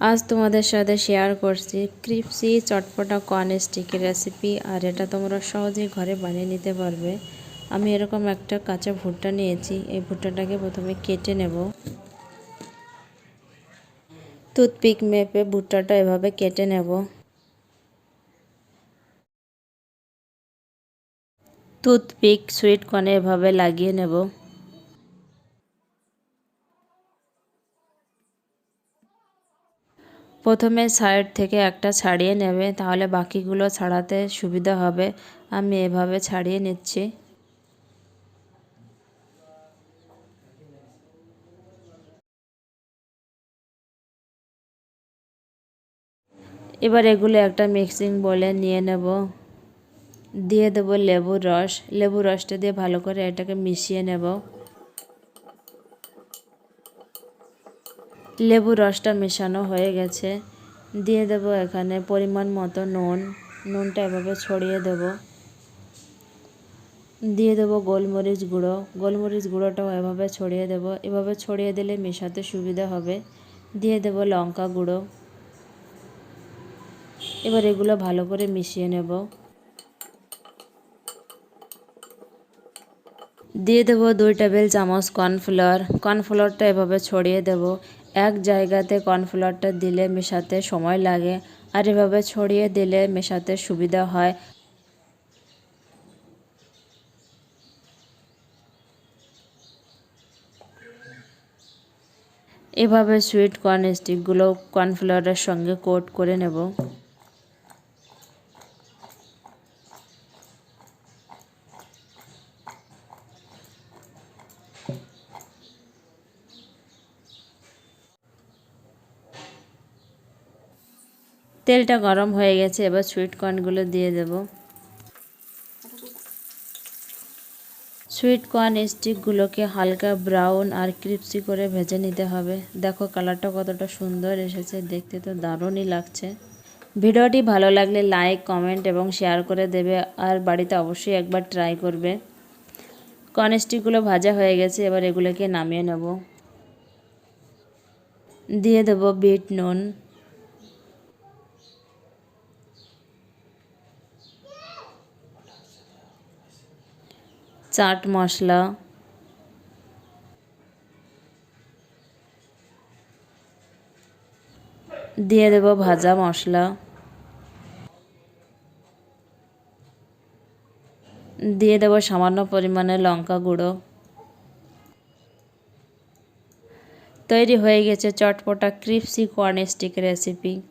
আজ তোমাদের সাথে শেয়ার করছি ক্রিপসি চটপটা কর্ন স্টিকের রেসিপি। আর এটা তোমরা সহজেই ঘরে বানিয়ে নিতে পারবে। আমি এরকম একটা কাঁচা ভুট্টা নিয়েছি। এই ভুট্টাটাকে প্রথমে কেটে নেব। টুথপিক মেপে ভুট্টাটা এভাবে কেটে নেব। টুথপিক সুইট কর্নে এভাবে লাগিয়ে নেব। প্রথমে সাইড থেকে একটা ছাড়িয়ে নেবে, তাহলে বাকিগুলো ছাড়াতে সুবিধা হবে। আমি এভাবে ছাড়িয়ে নিচ্ছি। এবার এগুলো একটা মিক্সিং বলে নিয়ে নেব। দিয়ে দেব লেবুর রস। লেবুর রসটা দিয়ে ভালো করে এটাকে মিশিয়ে নেব। লেবুর রসটা মেশানো হয়ে গেছে। দিয়ে দেব এখানে পরিমাণ মতো নুন। নুনটা এভাবে ছড়িয়ে দেব। দিয়ে দেব গোলমরিচ গুঁড়ো। গোলমরিচ গুঁড়োটাও এভাবে ছড়িয়ে দেব। এভাবে ছড়িয়ে দিলে মেশাতে সুবিধা হবে। দিয়ে দেব লঙ্কা গুঁড়ো। এবার এগুলো ভালো করে মিশিয়ে নেব। দিয়ে দেব 2 টেবিল চামচ কর্নফ্লাওয়ার। কর্নফ্লাওয়ারটা এভাবে ছড়িয়ে দেব। এক জায়গাতে কর্নফ্লাওয়ারটা দিলে মেশাতে সময় লাগে, আর এভাবে ছড়িয়ে দিলে মেশাতে সুবিধা হয়। এভাবে সুইট কর্ন স্টিকগুলো কর্নফ্লাওয়ারের সঙ্গে কোট করে নেব। তেলটা গরম হয়ে গেছে। এবার সুইট কর্নগুলো দিয়ে দেব। সুইট কর্ন স্টিকগুলোকে হালকা ব্রাউন আর ক্রিপসি করে ভেজে নিতে হবে। দেখো কালারটা কতটা সুন্দর এসেছে, দেখতে তো দারুণই লাগছে। ভিডিওটি ভালো লাগলে লাইক, কমেন্ট এবং শেয়ার করে দেবে। আর বাড়িতে অবশ্যই একবার ট্রাই করবে। কর্ন স্টিকগুলো ভাজা হয়ে গেছে। এবার এগুলোকে নামিয়ে নেব। দিয়ে দেব বিট নুন, চাট মশলা, দিয়ে দেব ভাজা মশলা, দিয়ে দেব সামান্য পরিমাণে লঙ্কা গুঁড়ো। তৈরি হয়ে গেছে চটপটা ক্রিপসি কর্ন স্টিক রেসিপি।